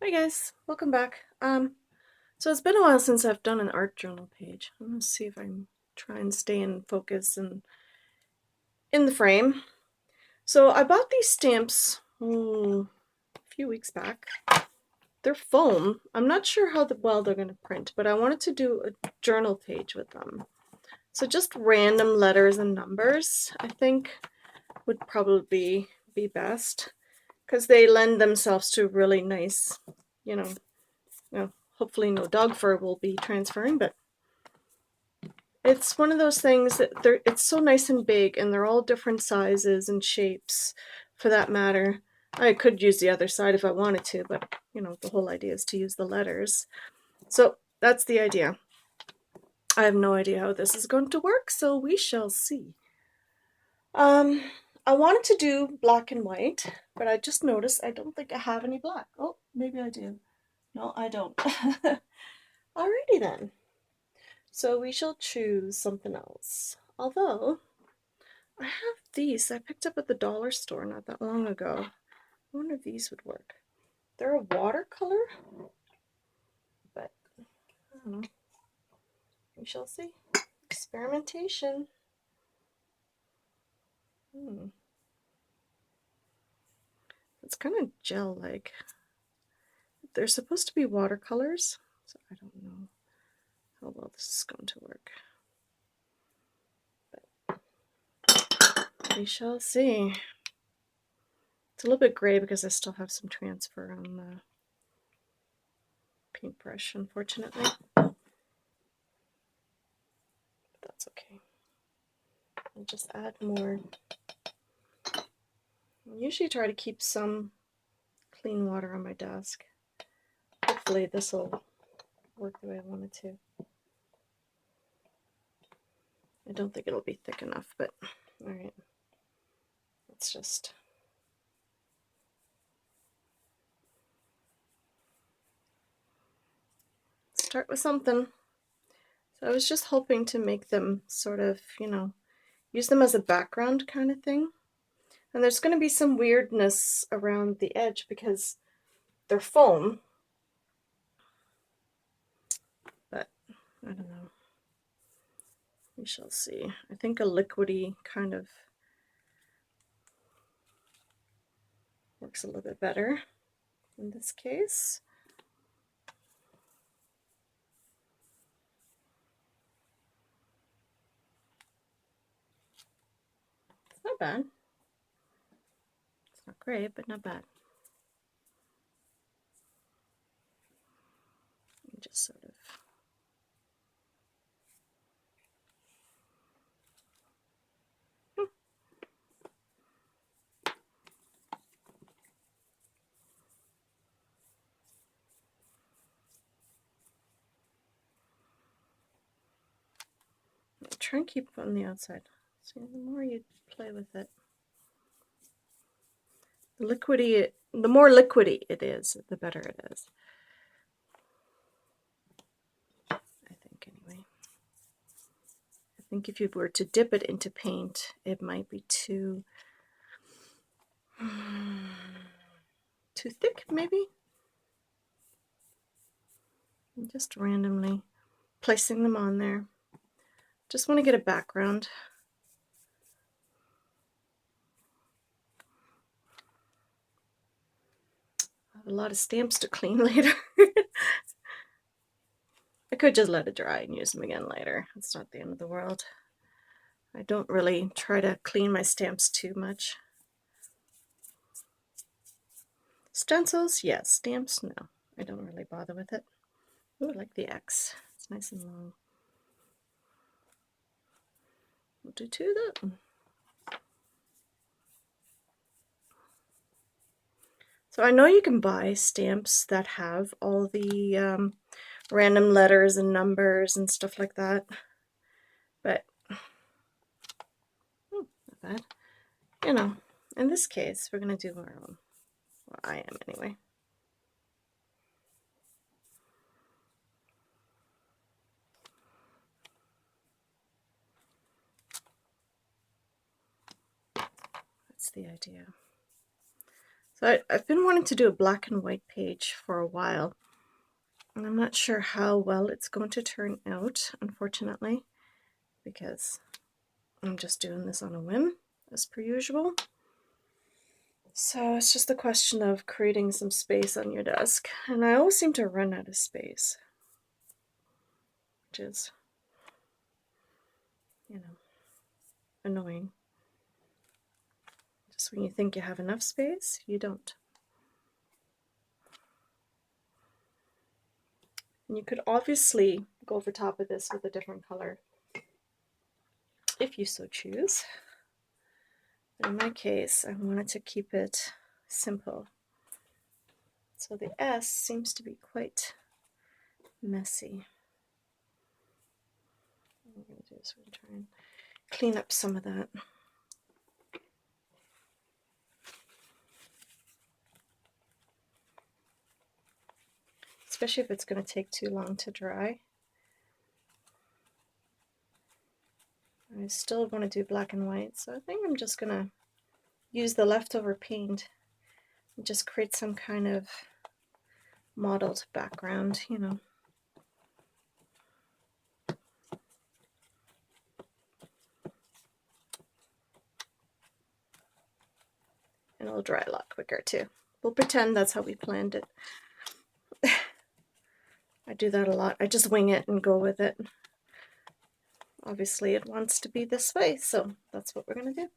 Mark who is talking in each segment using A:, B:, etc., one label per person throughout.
A: Hi guys, welcome back. So it's been a while since I've done an art journal page. I'm gonna see if I can try and stay in focus and in the frame. So I bought these stamps a few weeks back. They're foam. I'm not sure how well they're gonna print, but I wanted to do a journal page with them. So just random letters and numbers, I think, would probably be best because they lend themselves to really nice, you know, hopefully no dog fur will be transferring, but it's one of those things that it's so nice and big, and they're all different sizes and shapes for that matter. I could use the other side if I wanted to, but the whole idea is to use the letters. So that's the idea. I have no idea how this is going to work, so we shall see. I wanted to do black and white, but I just noticed I don't think I have any black. Oh, maybe I do. No, I don't. Alrighty then. So we shall choose something else. Although, I have these I picked up at the dollar store not that long ago. I wonder if these would work. They're a watercolor, but I don't know. We shall see. Experimentation. It's kind of gel-like. They're supposed to be watercolors, so I don't know how well this is going to work. But we shall see. It's a little bit gray because I still have some transfer on the paintbrush, unfortunately. But that's okay. I'll just add more. I usually try to keep some clean water on my desk. Hopefully this will work the way I want it to. I don't think it'll be thick enough, but alright. Let's just start with something. So I was just hoping to make them sort of, use them as a background kind of thing. And there's going to be some weirdness around the edge because they're foam. But I don't know. We shall see. I think a liquidy kind of works a little bit better in this case. It's not bad. It's not great, but not bad. Just sort of try and keep it on the outside. See, the more you play with it, the more liquidy it is, the better it is. I think anyway. I think if you were to dip it into paint, it might be too thick, maybe. I'm just randomly placing them on there. Just want to get a background. I have a lot of stamps to clean later. I could just let it dry and use them again later. It's not the end of the world. I don't really try to clean my stamps too much. Stencils, yes. Stamps, no. I don't really bother with it. Ooh, I like the X. It's nice and long. We'll do two of that. So I know you can buy stamps that have all the random letters and numbers and stuff like that, but not bad. In this case, we're going to do our own. Well, I am anyway. That's the idea. So I've been wanting to do a black and white page for a while, and I'm not sure how well it's going to turn out, unfortunately, because I'm just doing this on a whim, as per usual. So it's just a question of creating some space on your desk, and I always seem to run out of space, which is, you know, annoying. Just when you think you have enough space, you don't. And you could obviously go over top of this with a different color if you so choose. But in my case, I wanted to keep it simple. So the S seems to be quite messy. What I'm going to do is we're going to try and clean up some of that. Especially if it's going to take too long to dry. I still want to do black and white, so I think I'm just going to use the leftover paint and just create some kind of mottled background, you know. And it'll dry a lot quicker too. We'll pretend that's how we planned it. I do that a lot. I just wing it and go with it. Obviously it wants to be this way, so that's what we're going to do.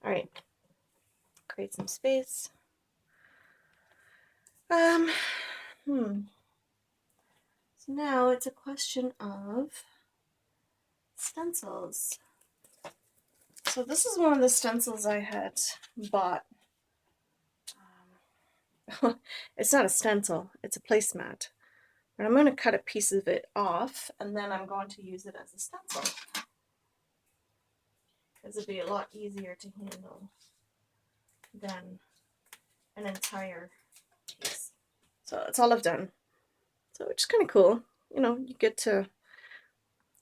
A: All right, create some space. So now it's a question of stencils. So this is one of the stencils I had bought. It's not a stencil, it's a placemat. And I'm going to cut a piece of it off, and then I'm going to use it as a stencil, because it'd be a lot easier to handle than an entire piece. So that's all I've done. So it's kind of cool. You know, you get to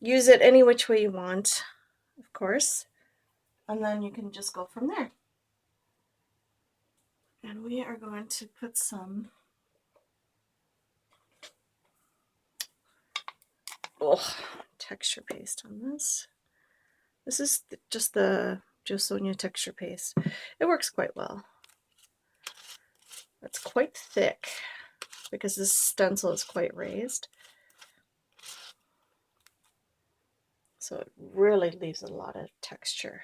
A: use it any which way you want, of course, and then you can just go from there. And we are going to put some texture paste on this. This is just the Jo Sonja texture paste. It works quite well. It's quite thick because this stencil is quite raised. So it really leaves a lot of texture.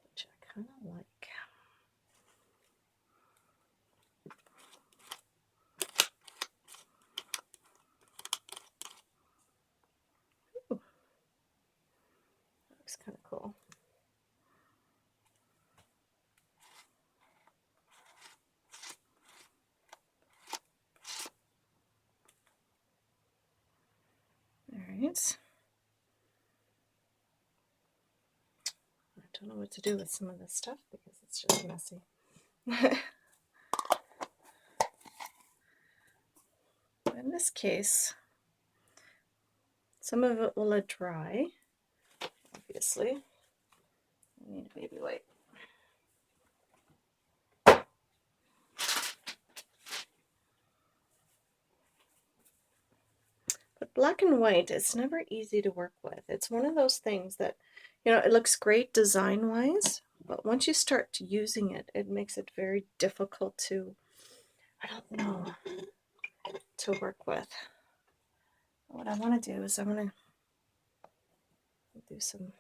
A: Which I kind of like. Ooh. That looks kind of cool. Alright. I don't know what to do with some of this stuff because it's just messy. In this case, some of it will dry, obviously. I need a baby wipe. But black and white, it's never easy to work with. It's one of those things that, you know, it looks great design-wise, but once you start using it, it makes it very difficult to, I don't know, to work with. What I want to do is I'm going to do some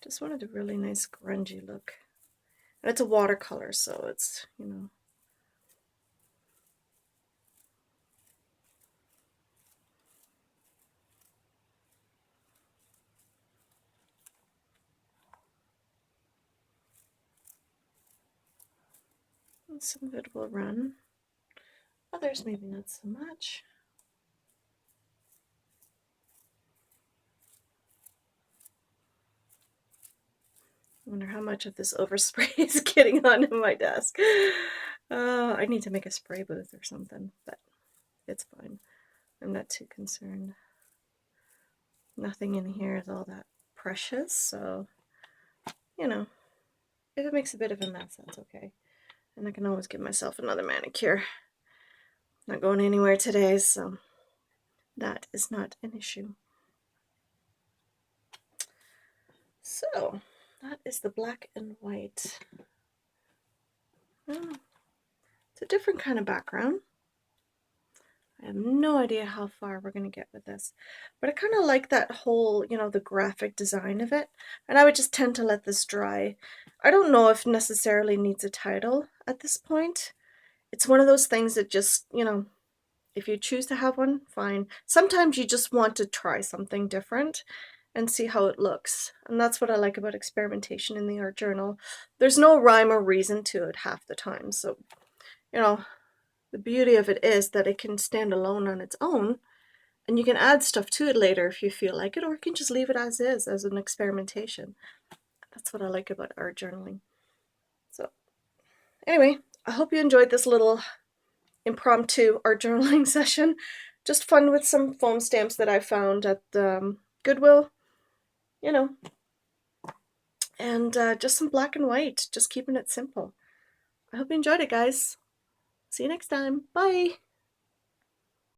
A: just wanted a really nice grungy look. And it's a watercolor, so it's, you know, some of it will run. Others maybe not so much. wonder how much of this overspray is getting onto my desk. I need to make a spray booth or something, but it's fine. I'm not too concerned. Nothing in here is all that precious, so, you know, if it makes a bit of a mess, that's okay. And I can always give myself another manicure. Not going anywhere today, so that is not an issue. So, that is the black and white. Oh, it's a different kind of background. I have no idea how far we're going to get with this, but I kind of like that whole, you know, the graphic design of it, and I would just tend to let this dry. I don't know if necessarily needs a title at this point. It's one of those things that just, you know, if you choose to have one, fine. Sometimes you just want to try something different and see how it looks, and that's what I like about experimentation in the art journal. There's no rhyme or reason to it half the time, so, you know, the beauty of it is that it can stand alone on its own, and you can add stuff to it later if you feel like it, or you can just leave it as is, as an experimentation. That's what I like about art journaling. So anyway, I hope you enjoyed this little impromptu art journaling session. Just fun with some foam stamps that I found at Goodwill, you know, and just some black and white, just keeping it simple. I hope you enjoyed it, guys. See you next time. Bye.